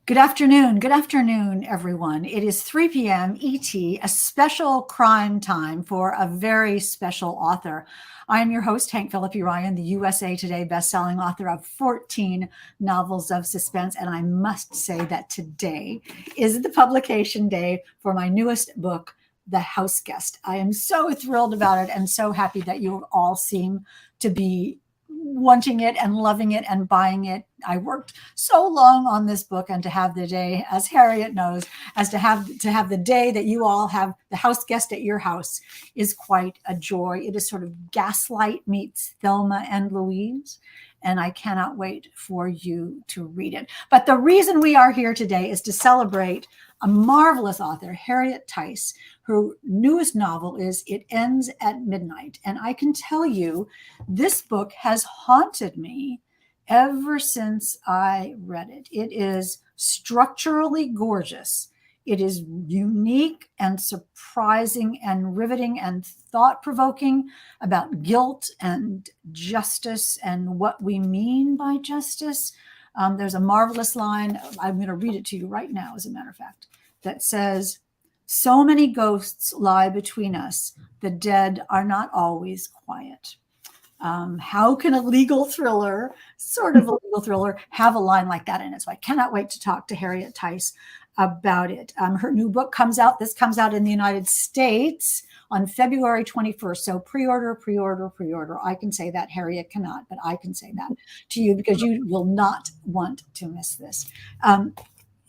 Good afternoon, everyone. It is 3 p.m. ET, a special crime time for a very special author. I am your host, Hank Phillippi Ryan, the USA Today bestselling author of 14 novels of suspense. And I must say that today is the publication day for my newest book, The House Guest. I am so thrilled about it and so happy that you all seem to be wanting it and loving it and buying it. I worked so long on this book, and to have the day, as Harriet knows, as to have the day that you all have the house guest at your house is quite a joy. It is sort of Gaslight meets Thelma and Louise, and I cannot wait for you to read it. But the reason we are here today is to celebrate a marvelous author, Harriet Tyce. Her newest novel is It Ends at Midnight. And I can tell you, this book has haunted me ever since I read it. It is structurally gorgeous. It is unique and surprising and riveting and thought-provoking about guilt and justice and what we mean by justice. There's a marvelous line, I'm going to read it to you right now, as a matter of fact, that says, "So many ghosts lie between us. The dead are not always quiet." How can a legal thriller, sort of a legal thriller, have a line like that in it? So I cannot wait to talk to Harriet Tyce about it. Her new book comes out. This comes out in the United States on February 21st. So pre-order, pre-order, pre-order. I can say that. Harriet cannot, but I can say that to you because you will not want to miss this.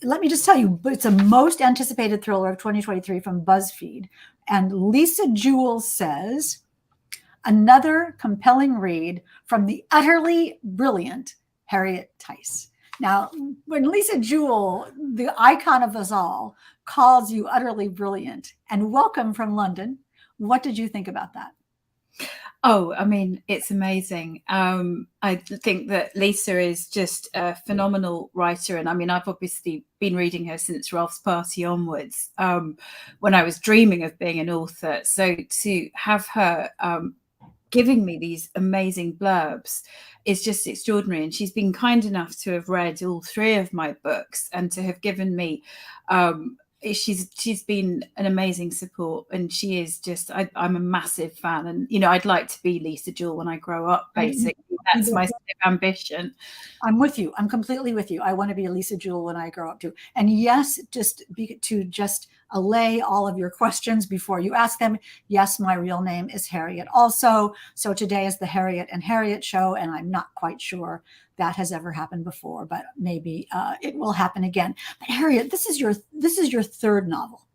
Let me just tell you, it's a most anticipated thriller of 2023 from Buzzfeed. And Lisa Jewell says, another compelling read from the utterly brilliant Harriet Tyce. Now, when Lisa Jewell, the icon of us all, calls you utterly brilliant, and welcome from London, what did you think about that? Oh, I mean, it's amazing. I think that Lisa is just a phenomenal writer. And I mean, I've obviously been reading her since Ralph's Party onwards, when I was dreaming of being an author. So to have her giving me these amazing blurbs is just extraordinary. And she's been kind enough to have read all three of my books and to have given me she's been an amazing support, and she is just I'm a massive fan, and I'd like to be Lisa Jewell when I grow up, basically. That's my ambition. I'm with you. I'm completely with you. I want to be a Lisa Jewell when I grow up too. And yes, to allay all of your questions before you ask them, yes, my real name is Harriet also. So today is the Harriet and Harriet show, and I'm not quite sure that has ever happened before, but maybe it will happen again. But Harriet, this is your third novel.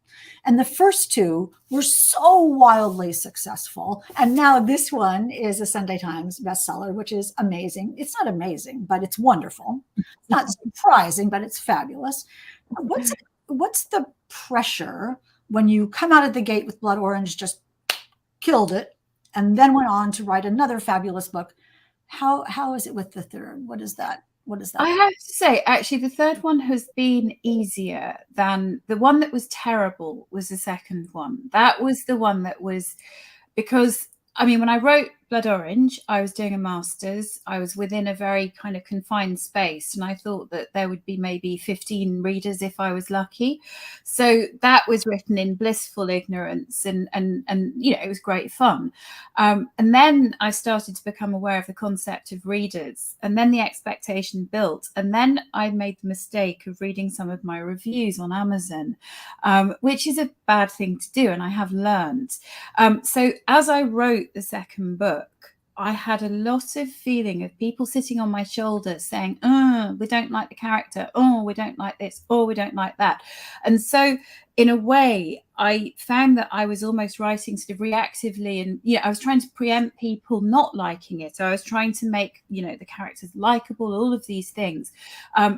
And the first two were so wildly successful. And now this one is a Sunday Times bestseller, which is amazing. It's not amazing, but it's wonderful. It's not surprising, but it's fabulous. What's the pressure when you come out of the gate with Blood Orange, just killed it, and then went on to write another fabulous book? How is it with the third? What is that? I have to say, actually, the third one has been easier than the one that was terrible. Was the second one. That was the one that was, because I mean, when I wrote Blood Orange, I was doing a master's. I was within a very kind of confined space, and I thought that there would be maybe 15 readers if I was lucky. So that was written in blissful ignorance, and it was great fun. And then I started to become aware of the concept of readers, and then the expectation built. And then I made the mistake of reading some of my reviews on Amazon, which is a bad thing to do, and I have learned. So as I wrote the second book, I had a lot of feeling of people sitting on my shoulder saying, "Oh, we don't like the character. Oh, we don't like this. Oh, we don't like that." And so in a way, I found that I was almost writing sort of reactively, and I was trying to preempt people not liking it. So I was trying to make the characters likable, all of these things,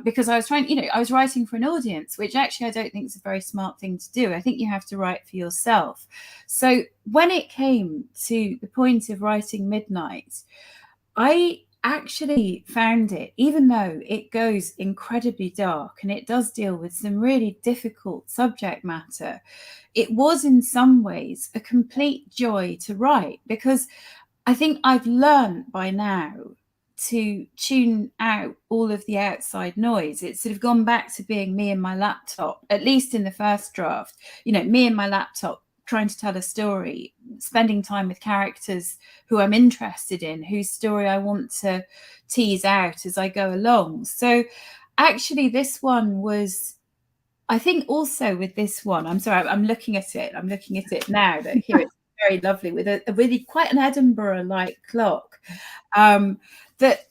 because I was trying, I was writing for an audience, which actually I don't think is a very smart thing to do. I think you have to write for yourself. So when it came to the point of writing Midnight, I actually found it, even though it goes incredibly dark and it does deal with some really difficult subject matter, it was in some ways a complete joy to write, because I think I've learned by now to tune out all of the outside noise. It's sort of gone back to being me and my laptop, at least in the first draft, me and my laptop trying to tell a story, spending time with characters who I'm interested in, whose story I want to tease out as I go along. So actually this one was, I think also with this one, I'm sorry, I'm looking at it now, that here it's very lovely with a really quite an Edinburgh-like clock. That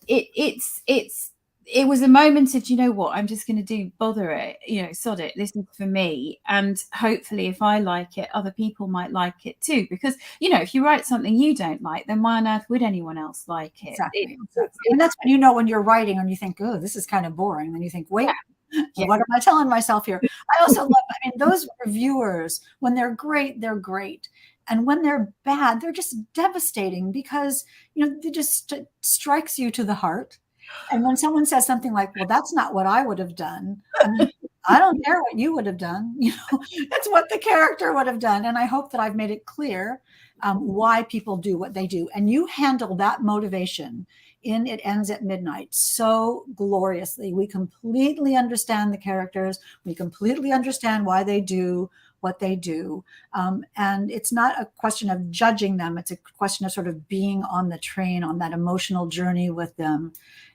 it was a moment of, you know what, I'm just going to bother it, sod it, this is for me, and hopefully if I like it, other people might like it too, because if you write something you don't like, then why on earth would anyone else like it? Exactly. And that's when you're writing and you think, oh, this is kind of boring, then you think, wait, what am I telling myself here? I also love, those reviewers, when they're great, they're great. And when they're bad, they're just devastating, because, it just strikes you to the heart. And when someone says something like, well, that's not what I would have done, I don't care what you would have done. It's what the character would have done. And I hope that I've made it clear why people do what they do. And you handle that motivation in It Ends at Midnight so gloriously. We completely understand the characters. We completely understand why they do what they do. And it's not a question of judging them. It's a question of sort of being on the train, on that emotional journey with them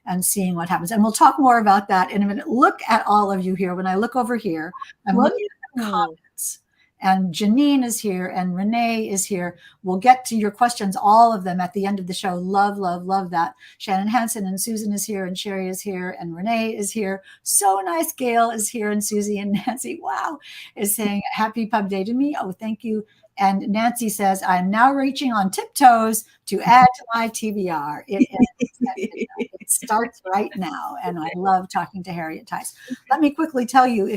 and seeing what happens. And we'll talk more about that in a minute. Look at all of you here. When I look over here, I'm looking at the comments. And Janine is here and Renee is here. We'll get to your questions, all of them, at the end of the show. Love, love, love that. Shannon Hansen and Susan is here and Sherry is here and Renee is here. So nice. Gail is here and Susie and Nancy, wow, is saying happy pub day to me. Oh, thank you. And Nancy says, I'm now reaching on tiptoes to add to my TBR. It starts right now. And I love talking to Harriet Tyce. Let me quickly tell you,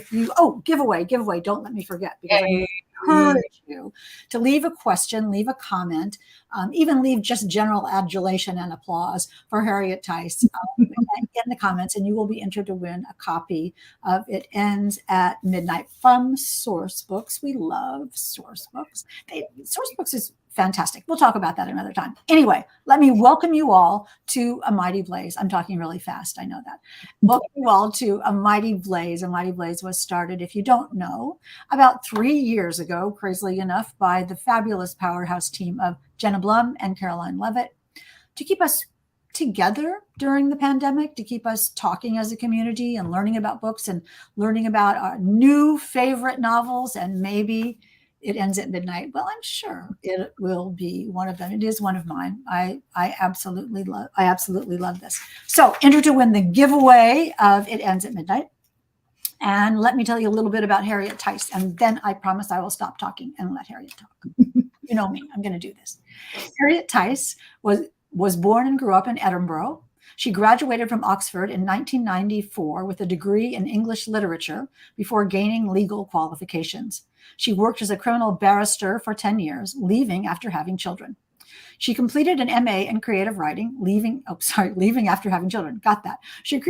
giveaway, don't let me forget, because I encourage you to leave a question, leave a comment, even leave just general adulation and applause for Harriet Tyce in the comments, and you will be entered to win a copy of It Ends at Midnight from Source Books. We love Source Books. Source Books is fantastic. We'll talk about that another time. Anyway, let me welcome you all to A Mighty Blaze. I'm talking really fast. I know that. Welcome you all to A Mighty Blaze. A Mighty Blaze was started, if you don't know, about 3 years ago, crazily enough, by the fabulous powerhouse team of Jenna Blum and Caroline Levitt, to keep us together during the pandemic, to keep us talking as a community and learning about books and learning about our new favorite novels, and maybe It Ends at Midnight. Well, I'm sure it will be one of them. It is one of mine. I absolutely love this. So enter to win the giveaway of It Ends at Midnight. And let me tell you a little bit about Harriet Tyce, and then I promise I will stop talking and let Harriet talk. You know me, I'm going to do this. Harriet Tyce was born and grew up in Edinburgh. She graduated from Oxford in 1994 with a degree in English literature before gaining legal qualifications. She worked as a criminal barrister for 10 years, leaving after having children. She completed an MA in creative writing, leaving after having children. Got that. She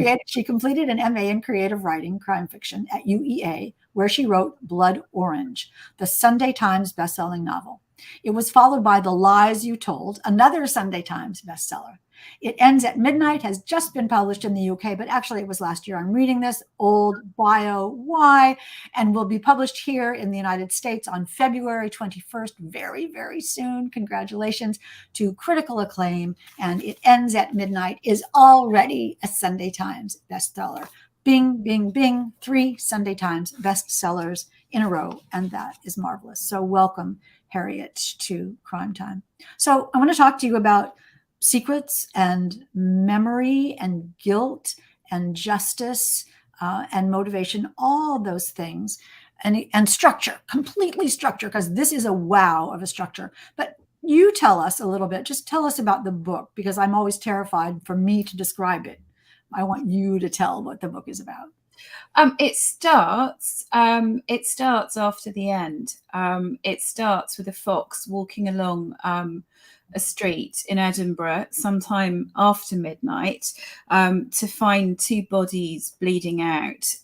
completed an MA in creative writing, crime fiction, at UEA, where she wrote Blood Orange, the Sunday Times bestselling novel. It was followed by The Lies You Told, another Sunday Times bestseller. It Ends at Midnight has just been published in the UK, but actually it was last year. I'm reading this, old bio, why, and will be published here in the United States on February 21st, very, very soon. Congratulations to critical acclaim. And It Ends at Midnight is already a Sunday Times bestseller. Bing, bing, bing, 3 Sunday Times bestsellers in a row, and that is marvelous. So welcome, Harriet, to Crime Time. So I want to talk to you about secrets and memory and guilt and justice and motivation, all those things, and structure, completely structure, because this is a wow of a structure. But you tell us a little bit, just tell us about the book, because I'm always terrified for me to describe it. I want you to tell what the book is about. It starts after the end. It starts with a fox walking along a street in Edinburgh sometime after midnight to find two bodies bleeding out.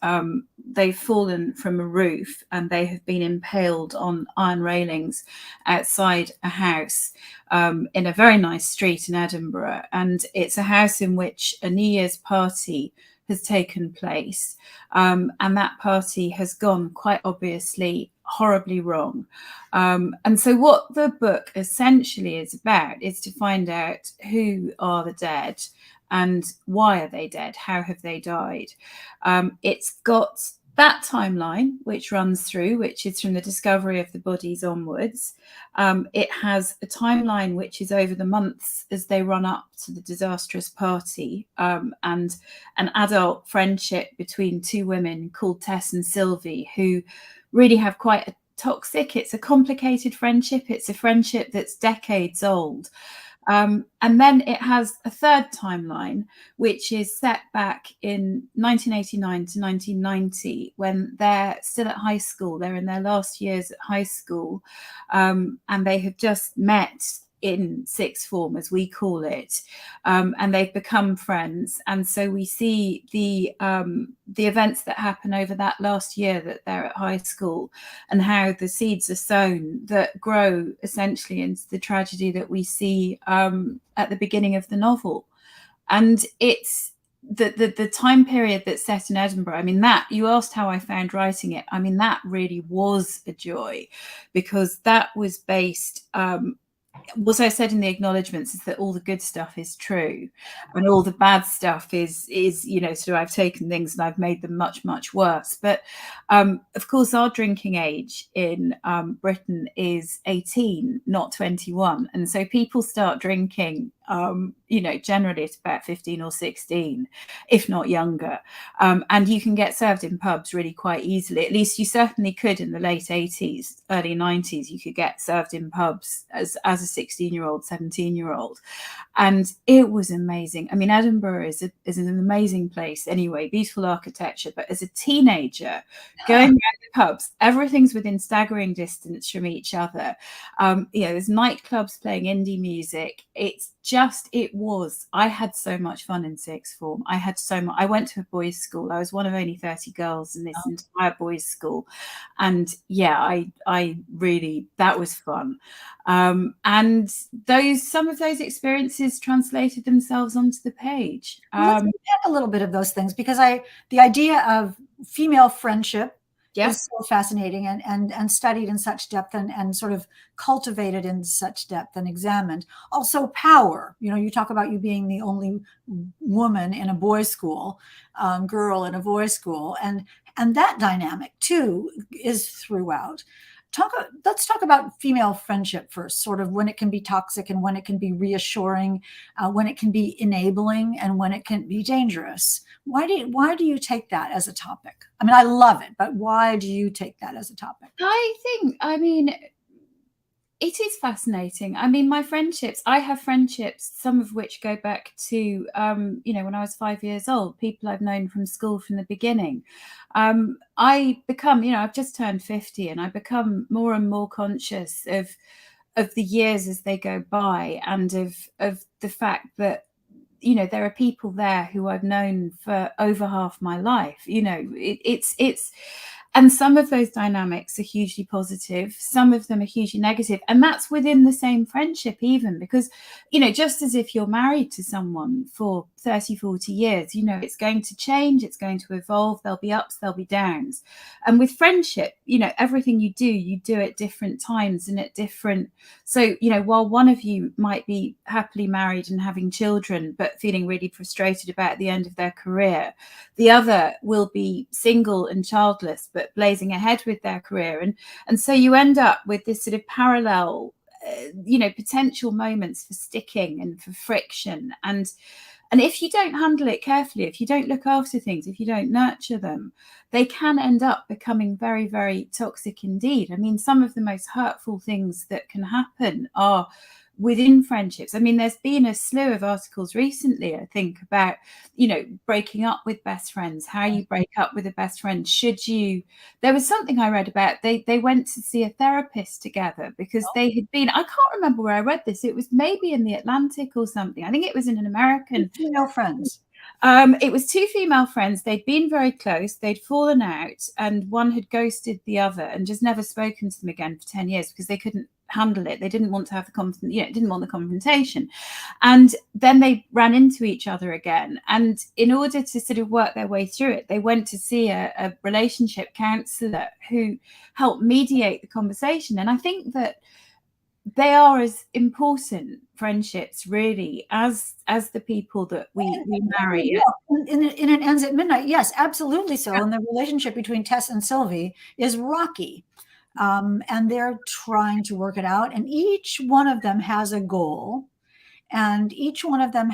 They've fallen from a roof and they have been impaled on iron railings outside a house in a very nice street in Edinburgh. And it's a house in which a New Year's party has taken place. And that party has gone quite obviously horribly wrong. And so what the book essentially is about is to find out who are the dead and why are they dead? How have they died? It's got that timeline, which runs through, which is from the discovery of the bodies onwards. It has a timeline which is over the months as they run up to the disastrous party, and an adult friendship between two women called Tess and Sylvie, who really have quite a toxic, it's a complicated friendship. It's a friendship that's decades old. And then it has a third timeline, which is set back in 1989 to 1990, when they're still at high school. They're in their last years at high school, and they have just met in sixth form, as we call it, and they've become friends. And so we see the events that happen over that last year that they're at high school, and how the seeds are sown that grow essentially into the tragedy that we see at the beginning of the novel. And it's the time period that's set in Edinburgh. I mean, that, you asked how I found writing it. I mean, that really was a joy, because that was based what I said in the acknowledgements is that all the good stuff is true, and all the bad stuff is sort of, I've taken things and I've made them much, much worse. But of course, our drinking age in Britain is 18, not 21. And so people start drinking, generally at about 15 or 16, if not younger. And you can get served in pubs really quite easily. At least you certainly could in the late 80s, early 90s. You could get served in pubs as a 16-year-old, 17-year-old. And it was amazing. I mean, Edinburgh is an amazing place anyway, beautiful architecture. But as a teenager, going around the pubs, everything's within staggering distance from each other. There's nightclubs playing indie music. I had so much fun in sixth form. I went to a boys' school. I was one of only 30 girls in this entire boys' school. And yeah, I really, that was fun. And some of those experiences translated themselves onto the page. Let's get a little bit of those things, because the idea of female friendship is so fascinating and studied in such depth and sort of cultivated in such depth and examined. Also power, you talk about you being the only woman in a boys' school, girl in a boys' school, and that dynamic too is throughout. Let's talk about female friendship first, sort of when it can be toxic and when it can be reassuring, when it can be enabling and when it can be dangerous. Why do you take that as a topic? I mean, I love it, but why do you take that as a topic? It is fascinating. I mean, I have friendships, some of which go back to, when I was 5 years old, people I've known from school from the beginning. I've just turned 50, and I become more and more conscious of the years as they go by, and of the fact that, there are people there who I've known for over half my life. And some of those dynamics are hugely positive. Some of them are hugely negative. And that's within the same friendship even, because, just as if you're married to someone for 30, 40 years, it's going to change, it's going to evolve. There'll be ups, there'll be downs. And with friendship, everything you do at different times and at different. So, while one of you might be happily married and having children, but feeling really frustrated about the end of their career, the other will be single and childless, but blazing ahead with their career. And so you end up with this sort of parallel, potential moments for sticking and for friction. And if you don't handle it carefully, if you don't look after things, if you don't nurture them, they can end up becoming very, very toxic indeed. I mean, some of the most hurtful things that can happen are within friendships. I mean, there's been a slew of articles recently, I think, about, breaking up with best friends, how you break up with a best friend. There was something I read about, they went to see a therapist together because they had been, I can't remember where I read this. It was maybe in the Atlantic or something. I think it was in an American. Female friends. It was two female friends. They'd been very close. They'd fallen out, and one had ghosted the other and just never spoken to them again for 10 years because they couldn't handle it. They didn't want to have didn't want the confrontation. And then they ran into each other again. And in order to sort of work their way through it, they went to see a relationship counselor who helped mediate the conversation. And I think that they are as important, friendships, really, as the people that we marry. And it ends at midnight. Yes, absolutely so. And the relationship between Tess and Sylvie is rocky. And they're trying to work it out. And each one of them has a goal. And each one of them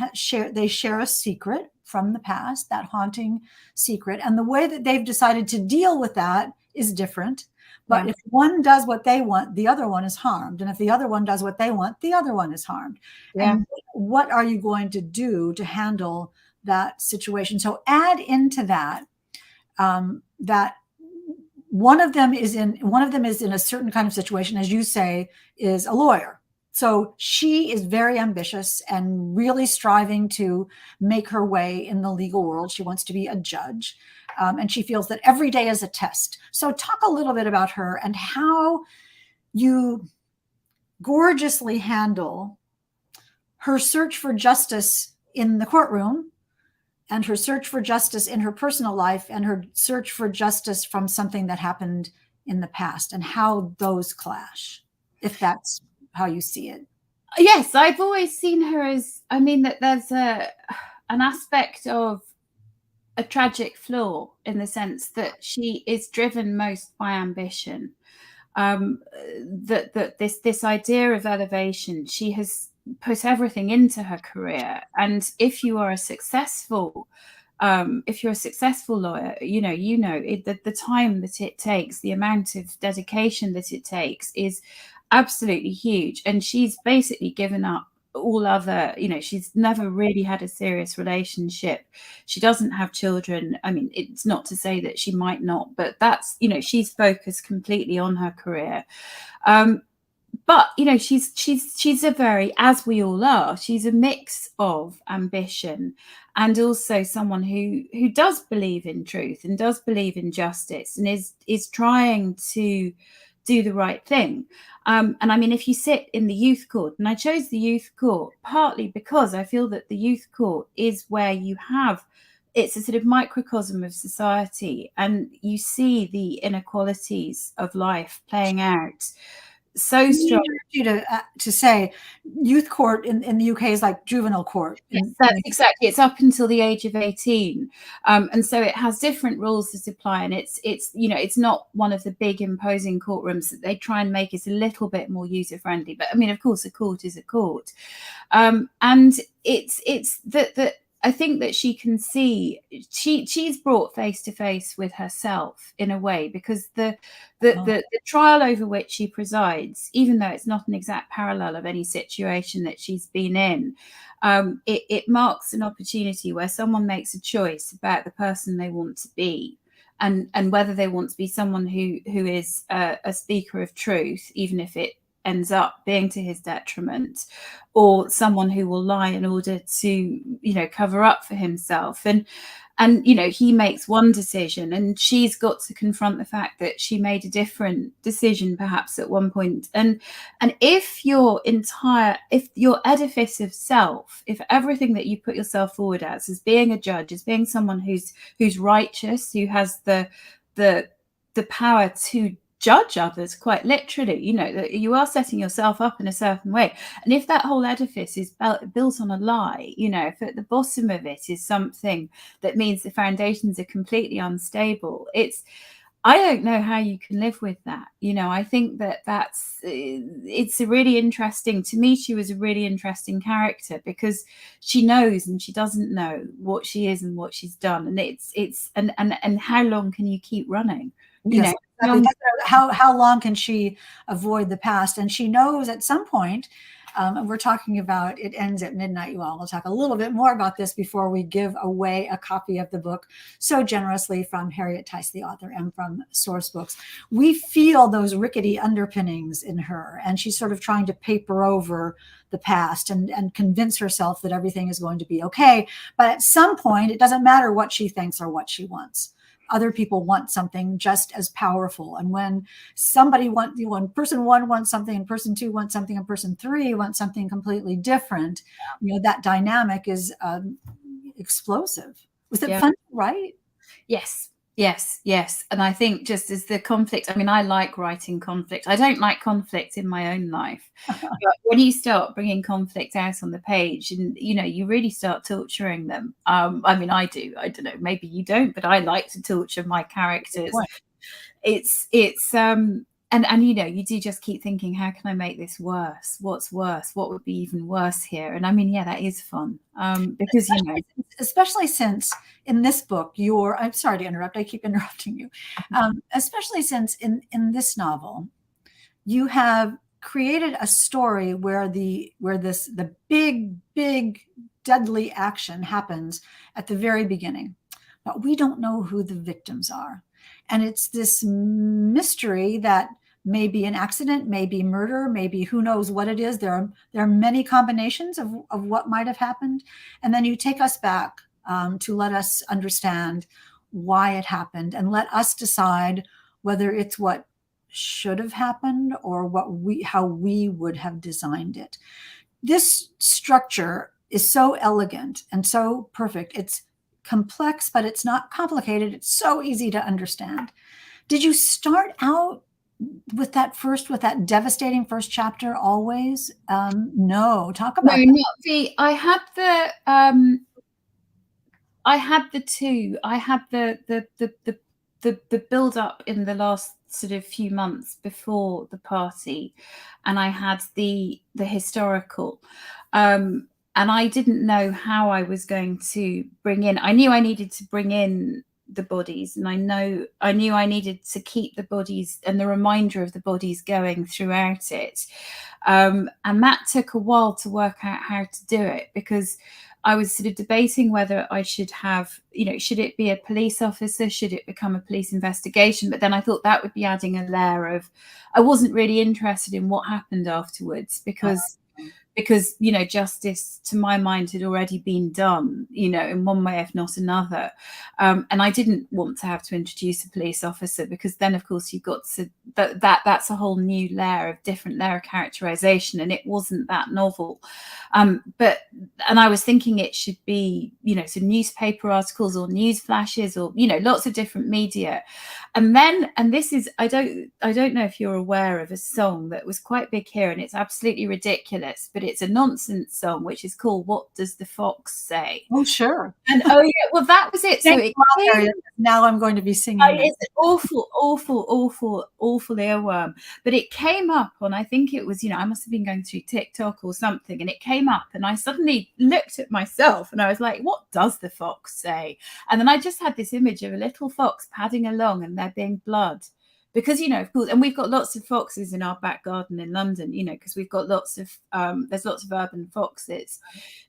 they share a secret from the past, that haunting secret. And the way that they've decided to deal with that is different. But if one does what they want, the other one is harmed. And if the other one does what they want, the other one is harmed. Yeah. And what are you going to do to handle that situation? So add into that, that one of them is in a certain kind of situation, as you say, is a lawyer. So she is very ambitious and really striving to make her way in the legal world. She wants to be a judge. And she feels that every day is a test. So talk a little bit about her and how you gorgeously handle her search for justice in the courtroom and her search for justice in her personal life and her search for justice from something that happened in the past, and how those clash, if that's how you see it. Yes, I've always seen her as, that there's an aspect of a tragic flaw in the sense that she is driven most by ambition. That this idea of elevation, she has put everything into her career. And if you are a successful lawyer, the time that it takes, the amount of dedication that it takes is absolutely huge. And she's basically given up all other, she's never really had a serious relationship. She doesn't have children. It's not to say that she might not, but that's, she's focused completely on her career. But she's a very, as we all are, she's a mix of ambition and also someone who does believe in truth and does believe in justice and is trying to do the right thing. And if you sit in the youth court, and I chose the youth court partly because I feel that the youth court is where it's a sort of microcosm of society, and you see the inequalities of life playing out so strong. You to say youth court in the UK is like juvenile court. Yes, that's exactly. It's up until the age of 18, and so it has different rules that apply. And it's not one of the big imposing courtrooms that they try and make it a little bit more user friendly. But of course, a court is a court, and it's that. I think that she can see she's brought face to face with herself in a way, because the trial over which she presides, even though it's not an exact parallel of any situation that she's been in, it marks an opportunity where someone makes a choice about the person they want to be, and whether they want to be someone who is a speaker of truth, even if it ends up being to his detriment, or someone who will lie in order to cover up for himself. And he makes one decision, and she's got to confront the fact that she made a different decision perhaps at one point. And if your edifice of self, if everything that you put yourself forward as being a judge, as being someone who's righteous, who has the power to judge others, quite literally, that you are setting yourself up in a certain way, and if that whole edifice is built on a lie, if at the bottom of it is something that means the foundations are completely unstable, I don't know how you can live with that. I think it's a really interesting, to me, she was a really interesting character, because she knows and she doesn't know what she is and what she's done, and and how long can you keep running? Yes, exactly. How long can she avoid the past? And she knows at some point And we're talking about It Ends at Midnight, you all. We'll talk a little bit more about this before we give away a copy of the book so generously from Harriet Tyce, the author, and from Source Books. We feel those rickety underpinnings in her, and she's sort of trying to paper over the past and convince herself that everything is going to be okay. But at some point, it doesn't matter what she thinks or what she wants. Other people want something just as powerful. And when person one wants something and person two wants something and person three wants something completely different, that dynamic is explosive. Was it fun to write? Yes. And I think just as the conflict, I mean, I like writing conflict. I don't like conflict in my own life. But when you start bringing conflict out on the page and, you really start torturing them. I mean, I do. I don't know. Maybe you don't, but I like to torture my characters. And you do just keep thinking, how can I make this worse? What's worse? What would be even worse here? And I mean, that is fun. Because, especially since in this book, I'm sorry to interrupt. I keep interrupting you. Especially since in this novel, you have created a story where the big, deadly action happens at the very beginning, but we don't know who the victims are. And it's this mystery that may be an accident, may be murder, maybe who knows what it is. There are many combinations of what might have happened. And then you take us back to let us understand why it happened and let us decide whether it's what should have happened or how we would have designed it. This structure is so elegant and so perfect. It's complex, but it's not complicated. It's so easy to understand. Did you start out with that devastating first chapter always? No, talk about that. Not the. I had the two. I had the build up in the last sort of few months before the party, and I had the historical. And I didn't know how I was going to bring in. I knew I needed to bring in the bodies, and I knew I needed to keep the bodies and the reminder of the bodies going throughout it. And that took a while to work out how to do it, because I was sort of debating whether I should have, should it be a police officer? Should it become a police investigation? But then I thought that would be adding a layer of, I wasn't really interested in what happened afterwards, because justice, to my mind, had already been done, in one way, if not another. And I didn't want to have to introduce a police officer, because then, of course, you've got to, that's a whole new different layer of characterization, and it wasn't that novel. And I was thinking it should be, some newspaper articles or news flashes or, lots of different media. And this is, I don't know if you're aware of a song that was quite big here, and it's absolutely ridiculous, but it's a nonsense song, which is called "What Does the Fox Say?" Oh, sure. And well, that was it. Now I'm going to be singing. It's an awful earworm. But it came up on, I think it was, I must have been going through TikTok or something, and it came up, and I suddenly looked at myself, and I was like, "What does the fox say?" And then I just had this image of a little fox padding along, and there being blood. Because, of course, and we've got lots of foxes in our back garden in London, because we've got lots of, there's lots of urban foxes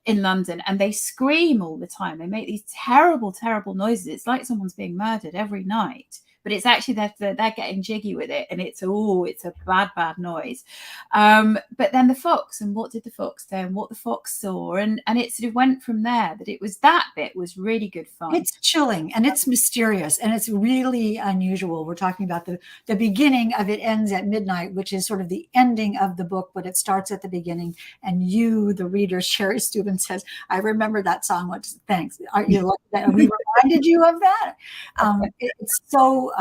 in London, and they scream all the time. They make these terrible, terrible noises. It's like someone's being murdered every night. But it's actually they're getting jiggy with it, and it's a bad noise. But then the fox, and what did the fox say, and what the fox saw, and it sort of went from there. That it was, that bit was really good fun. It's chilling, and it's mysterious, and it's really unusual. We're talking about the beginning of It Ends at Midnight, which is sort of the ending of the book, but it starts at the beginning. And you, the reader, Sherry Steuben, says, "I remember that song." Thanks. Aren't you lucky that we reminded you of that? It's so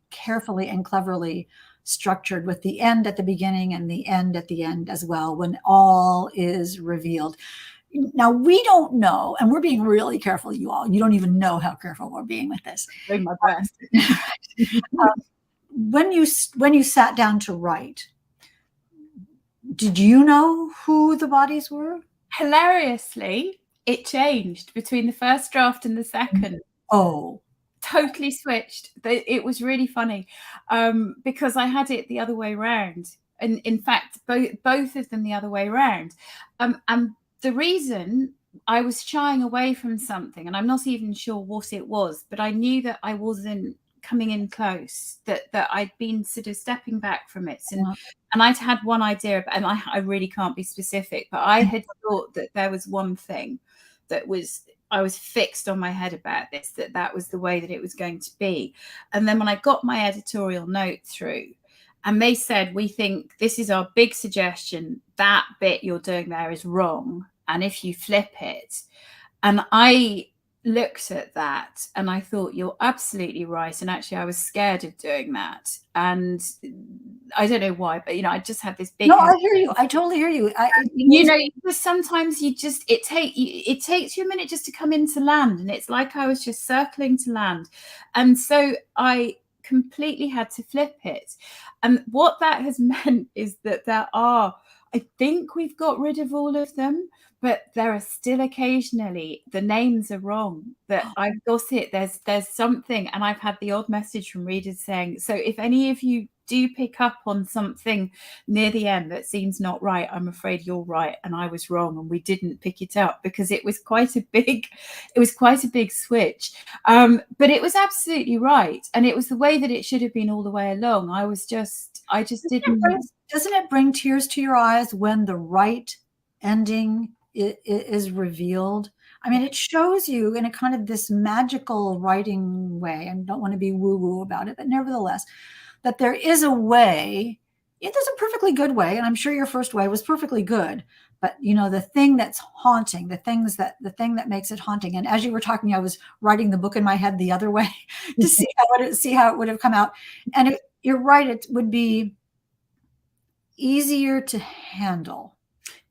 carefully and cleverly structured, with the end at the beginning and the end at the end as well, when all is revealed. Now, we don't know, and we're being really careful, you all. You don't even know how careful we're being with this. Doing my best. When you sat down to write, did you know who the bodies were? Hilariously, it changed between the first draft and the second. Oh. Totally switched. It was really funny, because I had it the other way around. in fact, both of them the other way around. And the reason I was shying away from something, and I'm not even sure what it was, but I knew that I wasn't coming in close, that I'd been sort of stepping back from it. And I'd had one idea, and I really can't be specific, but I had thought that there was one thing that I was fixed on my head about this, that was the way that it was going to be. And then when I got my editorial note through, and they said, we think this is our big suggestion, that bit you're doing there is wrong, and if you flip it. And I looked at that and I thought, you're absolutely right. And actually I was scared of doing that, and I don't know why, but I just had this big I hear you. I totally hear you. Sometimes it takes you a minute just to come into land, and it's like I was just circling to land. And so I completely had to flip it. And what that has meant is that I think we've got rid of all of them, but there are still occasionally the names are wrong, that I've got it. There's something, and I've had the odd message from readers saying, so if any of you do pick up on something near the end that seems not right, I'm afraid you're right and I was wrong, and we didn't pick it up, because it was quite a big switch. But it was absolutely right, and it was the way that it should have been all the way along. I just didn't. Doesn't it bring tears to your eyes when the right ending is revealed? I mean, it shows you in a kind of this magical writing way, and don't want to be woo-woo about it, but nevertheless, that there is a way. There's a perfectly good way, and I'm sure your first way was perfectly good. But the thing that's haunting, the thing that makes it haunting. And as you were talking, I was writing the book in my head the other way to see how it would have come out. And you're right, it would be easier to handle.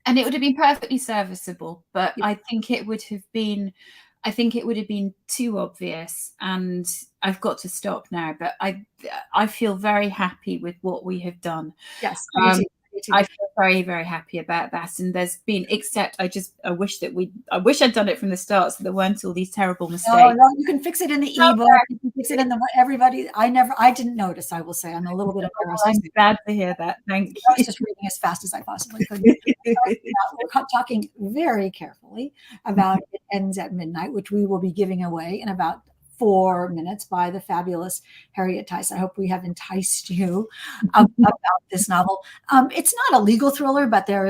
And it would have been perfectly serviceable, but I think it would have been too obvious, and I've got to stop now. But I feel very happy with what we have done. Yes, I feel very, very happy about that. And there's been, except I wish I'd done it from the start, so there weren't all these terrible mistakes. No, you can fix it in the ebook. You can fix it in everybody. I didn't notice. I will say I'm a little bit embarrassed. I'm glad to hear that. Thank you. I was just reading as fast as I possibly could. We're talking very carefully about It Ends at Midnight, which we will be giving away in about 4 minutes by the fabulous Harriet Tyce. I hope we have enticed you about this novel. It's not a legal thriller, but there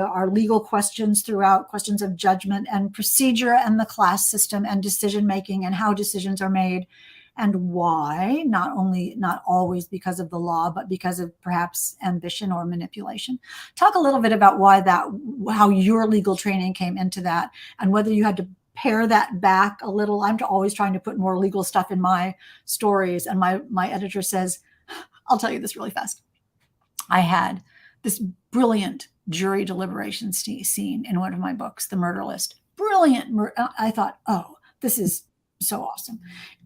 are legal questions throughout, questions of judgment and procedure and the class system and decision making and how decisions are made and why, not always because of the law, but because of perhaps ambition or manipulation. Talk a little bit about how your legal training came into that, and whether you had to pare that back a little. I'm always trying to put more legal stuff in my stories. And my editor says, I'll tell you this really fast. I had this brilliant jury deliberation scene in one of my books, The Murder List. Brilliant. I thought, oh, this is so awesome.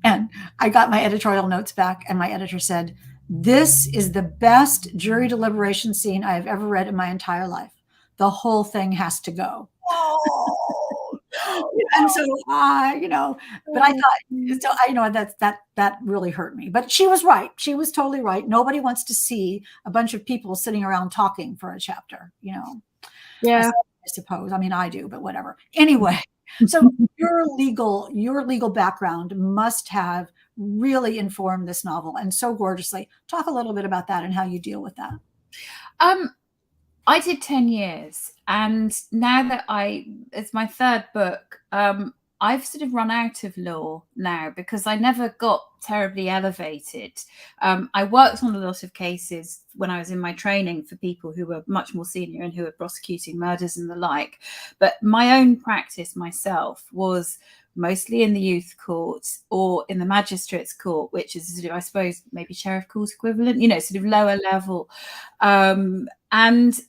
And I got my editorial notes back, and my editor said, this is the best jury deliberation scene I have ever read in my entire life. The whole thing has to go. Oh. And so, but I thought, that really hurt me. But she was right. She was totally right. Nobody wants to see a bunch of people sitting around talking for a chapter, Yeah. I suppose. I mean, I do, but whatever. Anyway, so your legal background must have really informed this novel, and so gorgeously. Talk a little bit about that and how you deal with that. I did 10 years, and now that it's my third book, I've sort of run out of law now because I never got terribly elevated. I worked on a lot of cases when I was in my training for people who were much more senior and who were prosecuting murders and the like. But my own practice myself was mostly in the youth court or in the magistrates court, which is sort of, I suppose, maybe sheriff court equivalent, sort of lower level. And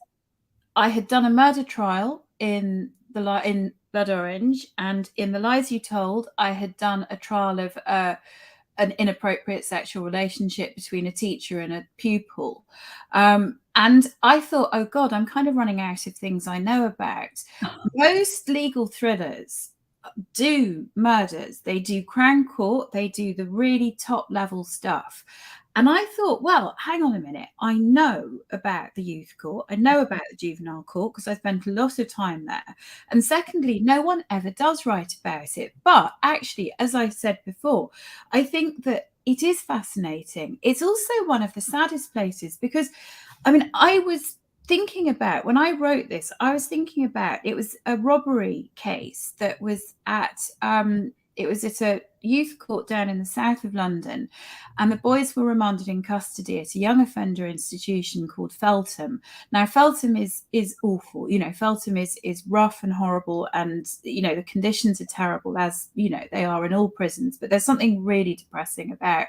I had done a murder trial in Blood Orange, and in The Lies You Told, I had done a trial of an inappropriate sexual relationship between a teacher and a pupil. And I thought, oh God, I'm kind of running out of things I know about. Most legal thrillers do murders, they do Crown Court, they do the really top level stuff. And I thought, well, hang on a minute. I know about the youth court. I know about the juvenile court because I spent a lot of time there. And secondly, no one ever does write about it. But actually, as I said before, I think that it is fascinating. It's also one of the saddest places because, I mean, I was thinking about, when I wrote this, I was thinking about, it was a robbery case that was at it was at a youth court down in the south of London, and the boys were remanded in custody at a young offender institution called Feltham. Now, Feltham is awful. You know, Feltham is rough and horrible, and you know the conditions are terrible, as you know they are in all prisons. But there's something really depressing about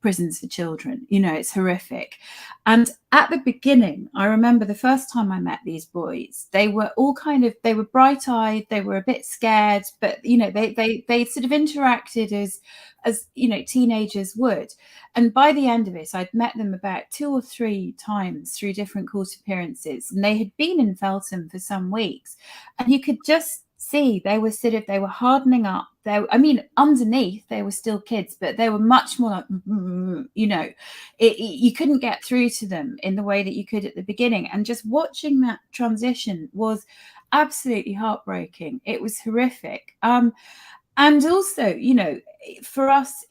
prisons for children. You know, it's horrific. And at the beginning, I remember the first time I met these boys, they were all they were bright-eyed, they were a bit scared, but you know, they sort of interacted as you know, teenagers would. And by the end of it, I'd met them about 2 or 3 times through different court appearances, and they had been in Feltham for some weeks, and you could just see they were hardening up. I mean, underneath they were still kids, but they were much more like, you know, you couldn't get through to them in the way that you could at the beginning. And just watching that transition was absolutely heartbreaking. It was horrific. And also, you know, for us,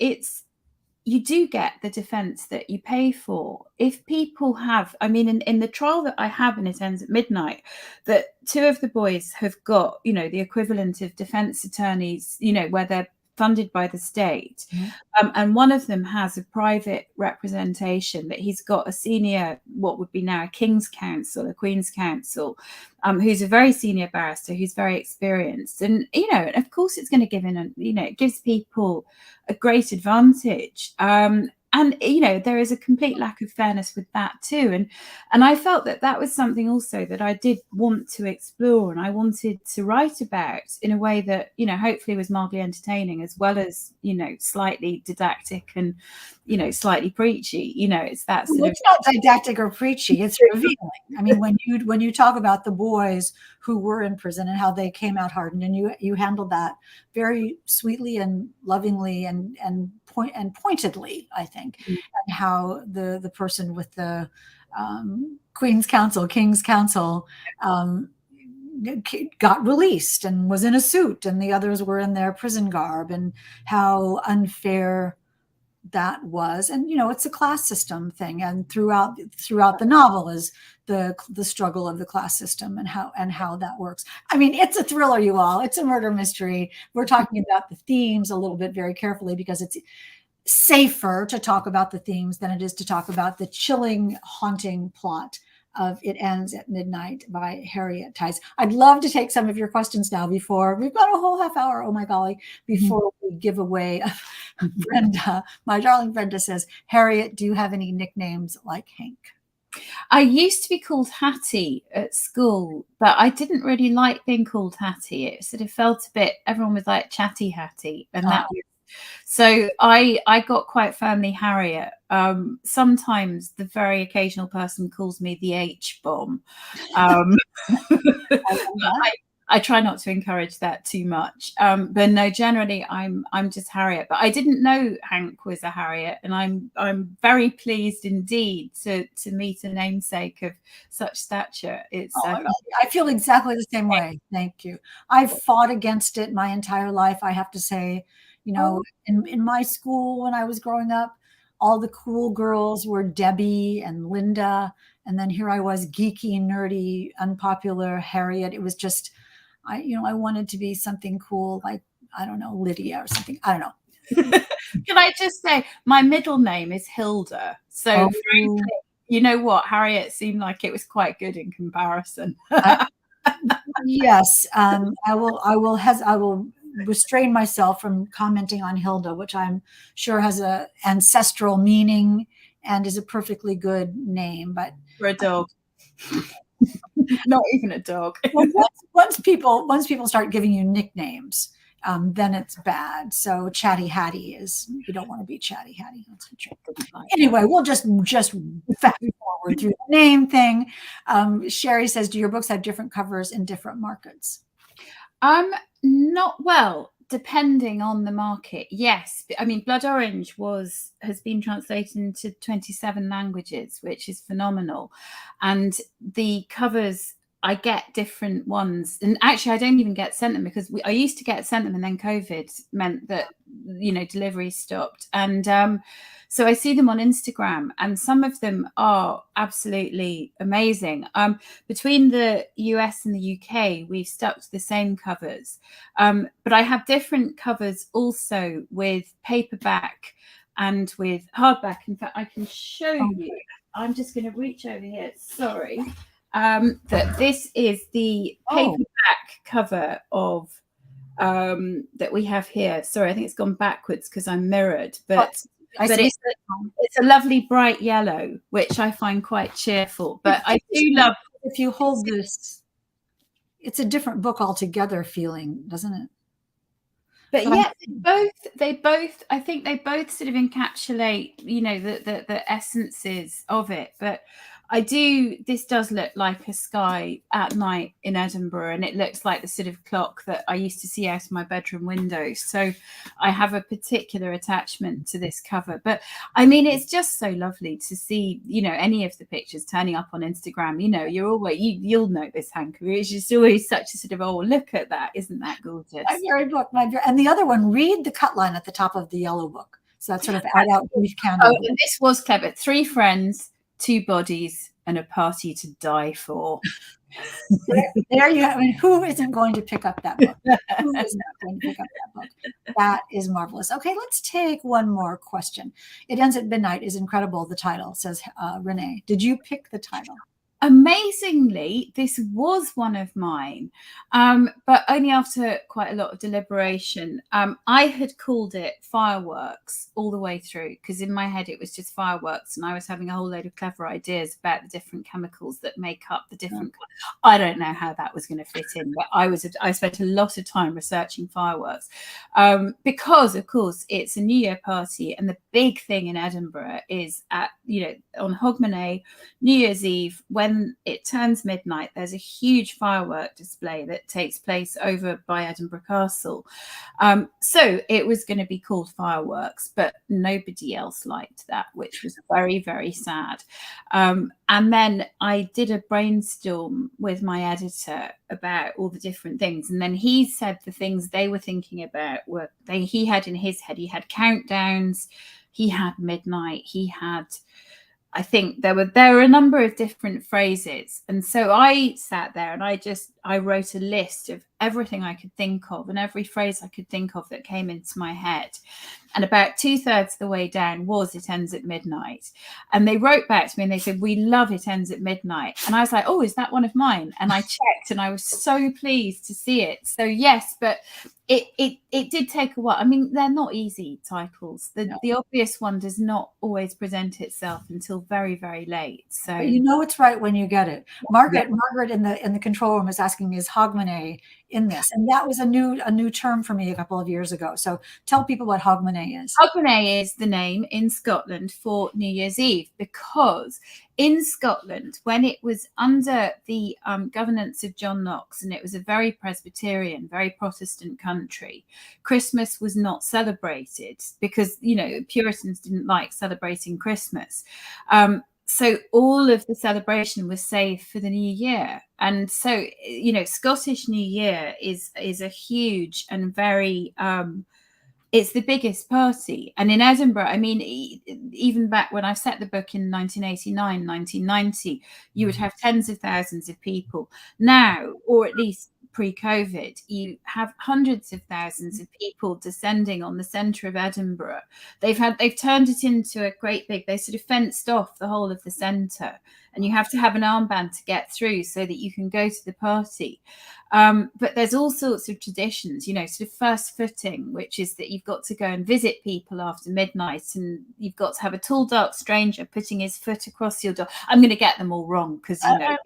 you do get the defense that you pay for. If people have, I mean, in the trial that I have, and it ends at midnight, that 2 of the boys have got, you know, the equivalent of defense attorneys, you know, where they're funded by the state. And one of them has a private representation that he's got a senior, what would be now a King's Counsel, a Queen's Counsel, who's a very senior barrister, who's very experienced. And, you know, of course it's going to give it gives people a great advantage. And, you know, there is a complete lack of fairness with that too. And I felt that was something also that I did want to explore, and I wanted to write about in a way that, you know, hopefully was mildly entertaining, as well as, you know, slightly didactic and, you know, slightly preachy. You know, it's that sort It's not didactic or preachy. It's revealing. I mean, when you talk about the boys who were in prison and how they came out hardened, and you handled that very sweetly and lovingly and pointedly, I think, and how the person with the Queen's Counsel, King's Counsel, got released and was in a suit, and the others were in their prison garb, and how unfair that was. And you know, it's a class system thing, and throughout the novel is the struggle of the class system and how that works. I mean, it's a thriller, you all. It's a murder mystery. We're talking about the themes a little bit very carefully, because it's safer to talk about the themes than it is to talk about the chilling, haunting plot of It Ends at Midnight by Harriet Tyce. I'd love to take some of your questions now, before we've got a whole half hour, oh my golly, before we give away. Brenda, my darling Brenda says, Harriet, do you have any nicknames like Hank? I used to be called Hattie at school, but I didn't really like being called Hattie. It sort of felt a bit, everyone was like Chatty Hattie, and that was, so I got quite firmly Harriet. Sometimes the very occasional person calls me the H-bomb. I try not to encourage that too much, but no, generally I'm just Harriet. But I didn't know Hank was a Harriet, and I'm very pleased indeed to meet a namesake of such stature. It's I feel exactly the same way. Thank you. I've fought against it my entire life, I have to say. You know, in my school when I was growing up, all the cool girls were Debbie and Linda, and then here I was, geeky, nerdy, unpopular Harriet. It was just, I wanted to be something cool, like, I don't know, Lydia or something. I don't know. Can I just say, my middle name is Hilda. So frankly, you know what? Harriet seemed like it was quite good in comparison. Yes. I will restrain myself from commenting on Hilda, which I'm sure has a ancestral meaning and is a perfectly good name, but for a dog. Not even a dog. Well, once people start giving you nicknames, then it's bad. So Chatty Hattie is, you don't want to be Chatty Hattie. That's for sure. Anyway, we'll just fast forward through the name thing. Sherry says, do your books have different covers in different markets? Not well, depending on the market. Yes. I mean, Blood Orange has been translated into 27 languages, which is phenomenal. And the covers, I get different ones. And actually, I don't even get sent them because I used to get sent them, and then COVID meant that, delivery stopped. And so I see them on Instagram, and some of them are absolutely amazing. Between the US and the UK, we've stuck to the same covers. But I have different covers also with paperback and with hardback. In fact, I can show you. I'm just going to reach over here. Sorry. That this is the paperback cover of that we have here. Sorry, I think it's gone backwards because I'm mirrored, but it's a lovely bright yellow, which I find quite cheerful. But I do love, if you hold this, it's a different book altogether feeling, doesn't it? But they both I think they both sort of encapsulate, the essences of it. But this does look like a sky at night in Edinburgh, and it looks like the sort of clock that I used to see out of my bedroom window. So I have a particular attachment to this cover. But I mean, it's just so lovely to see, any of the pictures turning up on Instagram. You're always, you'll know this, Hank. It's just always such a sort of, oh, look at that. Isn't that gorgeous? And the other one, read the cut line at the top of the yellow book. So that's sort of add out brief candle. Oh, and this was clever. 3 friends, 2 bodies, and a party to die for. There you have. I mean, who isn't going to pick up that book? Who is not going to pick up that book? That is marvelous. Okay, let's take one more question. It Ends at Midnight is incredible. The title, says Renee. Did you pick the title? Amazingly, this was one of mine, but only after quite a lot of deliberation. I had called it Fireworks all the way through, because in my head it was just fireworks, and I was having a whole load of clever ideas about the different chemicals that make up the different. I don't know how that was going to fit in, but I spent a lot of time researching fireworks, because of course it's a New Year party, and the big thing in Edinburgh is on Hogmanay, New Year's Eve, when it turns midnight, there's a huge firework display that takes place over by Edinburgh Castle. So it was going to be called Fireworks, but nobody else liked that, which was very, very sad. And then I did a brainstorm with my editor about all the different things. And then he said the things they were thinking about he had in his head. He had countdowns, he had midnight, he had, I think there were a number of different phrases. And so I sat there and I wrote a list of everything I could think of and every phrase I could think of that came into my head. And about 2/3 of the way down was It Ends at Midnight. And they wrote back to me and they said, we love It Ends at Midnight. And I was like, oh, is that one of mine? And I checked and I was so pleased to see it. So yes, but it did take a while. I mean, they're not easy titles. The obvious one does not always present itself until very, very late. So but it's right when you get it. Margaret in the control room is asking, is Hogmanay in this? And that was a new term for me a couple of years ago. So tell people what Hogmanay is. Hogmanay is the name in Scotland for New Year's Eve, because in Scotland, when it was under the governance of John Knox, and it was a very Presbyterian, very Protestant country, Christmas was not celebrated because, Puritans didn't like celebrating Christmas. So all of the celebration was saved for the new year. And so, Scottish New Year is a huge and very, it's the biggest party. And in Edinburgh, I mean, even back when I set the book in 1989, 1990, you would have tens of thousands of people. Now, or at least pre-COVID, you have hundreds of thousands of people descending on the centre of Edinburgh. They've turned it into a great big, they sort of fenced off the whole of the centre, and you have to have an armband to get through so that you can go to the party. But there's all sorts of traditions, sort of first footing, which is that you've got to go and visit people after midnight, and you've got to have a tall, dark stranger putting his foot across your door. I'm going to get them all wrong because, I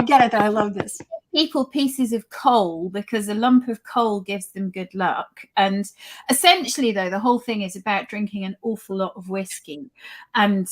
get it. I love this. People pieces of coal, because a lump of coal gives them good luck. And essentially, though, the whole thing is about drinking an awful lot of whiskey. And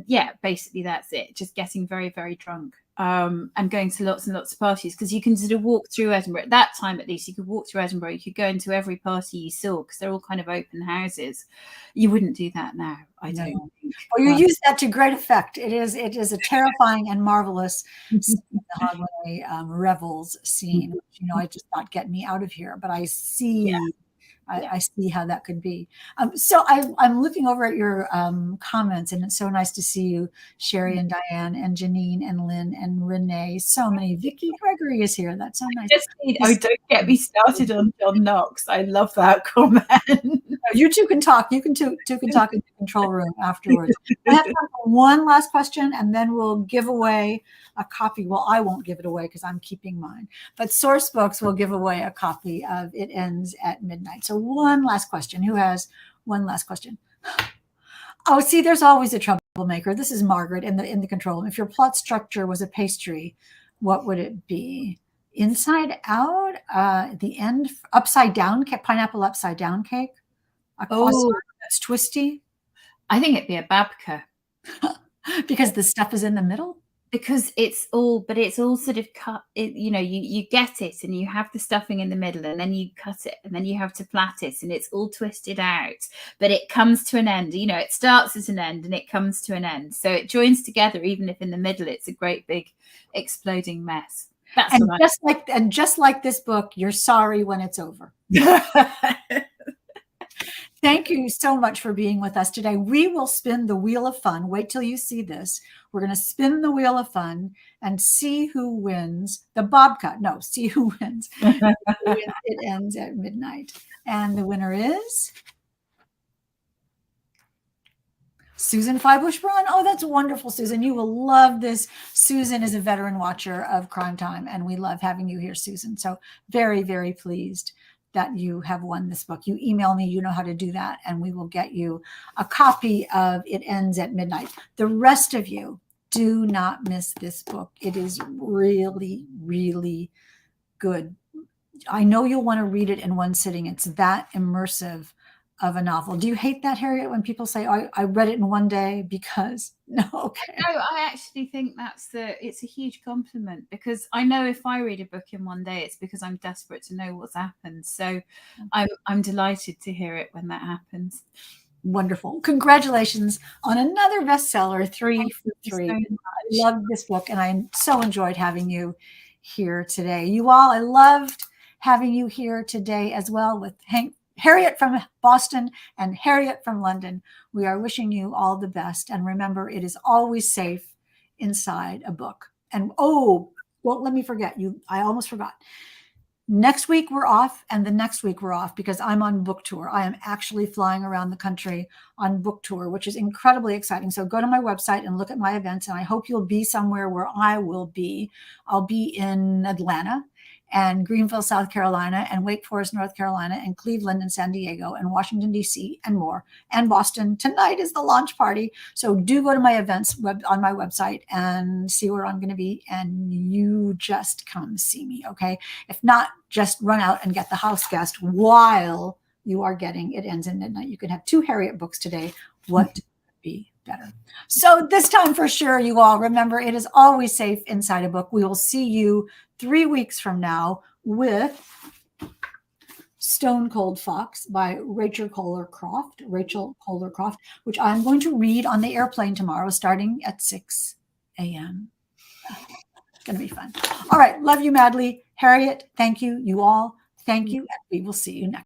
yeah, basically that's it. Just getting very, very drunk. and going to lots and lots of parties, because you can sort of walk through Edinburgh. At that time, at least, you could walk through Edinburgh. You could go into every party you saw, because they're all kind of open houses. You wouldn't do that now, I don't think. Well, you use that to great effect. It is a terrifying and marvelous scene, the Hogmanay revels scene. Which, you know, I just thought, get me out of here. But I see. Yeah. I see how that could be. So I'm looking over at your comments, and it's so nice to see you, Sherry and Diane and Janine and Lynn and Renee. So many. Vicky Gregory is here. That's so nice. Oh, don't get me started on John Knox. I love that comment. You two can talk. You can two can talk in the control room afterwards. We have time for one last question, and then we'll give away a copy. Well, I won't give it away because I'm keeping mine. But Source Books will give away a copy of It Ends at Midnight. So one last question. Who has one last question? Oh, see, there's always a troublemaker. This is Margaret in the control room. If your plot structure was a pastry, what would it be? Inside out, the end, upside down, pineapple upside down cake. A croissant that's twisty. I think it'd be a babka. Because the stuff is in the middle? Because it's all sort of cut. You know, you get it, and you have the stuffing in the middle, and then you cut it, and then you have to plait it, and it's all twisted out. But it comes to an end. You know, it starts at an end, and it comes to an end. So it joins together, even if in the middle it's a great big exploding mess. That's just like this book, you're sorry when it's over. Thank you so much for being with us today. We will spin the wheel of fun. Wait till you see this. We're going to spin the wheel of fun and see who wins the Bobcat. No, see who wins. It Ends at Midnight. And the winner is Susan Feibush-Braun. Oh, that's wonderful, Susan. You will love this. Susan is a veteran watcher of Crime Time, and we love having you here, Susan. So very, very pleased that you have won this book. You email me, you know how to do that, and we will get you a copy of It Ends at Midnight. The rest of you, do not miss this book. It is really, really good. I know you'll want to read it in one sitting. It's that immersive of a novel. Do you hate that, Harriet, when people say, oh, I read it in one day? Because no, okay. No, I actually think it's a huge compliment, because I know if I read a book in one day, it's because I'm desperate to know what's happened. So I'm delighted to hear it when that happens. Wonderful. Congratulations on another bestseller, 3 for 3. I love this book, and I so enjoyed having you here today. You all, I loved having you here today as well, with Harriet from Boston and Harriet from London. We are wishing you all the best. And remember, it is always safe inside a book. And well, let me forget you. I almost forgot. Next week we're off, and the next week we're off because I'm on book tour. I am actually flying around the country on book tour, which is incredibly exciting. So go to my website and look at my events, and I hope you'll be somewhere where I will be. I'll be in Atlanta and Greenville, South Carolina, and Wake Forest, North Carolina, and Cleveland and San Diego, and Washington, D.C., and more, and Boston. Tonight is the launch party. So do go to my events on my website and see where I'm going to be, and you just come see me, okay? If not, just run out and get the house guest while you are getting It Ends at Midnight. You can have 2 Harriet books today. What could be better? So this time for sure, you all, remember, it is always safe inside a book. We will see you 3 weeks from now with Stone Cold Fox by Rachel Kohler Croft, which I'm going to read on the airplane tomorrow, starting at 6 a.m. It's going to be fun. All right. Love you madly. Harriet, thank you. You all, thank you. And we will see you next.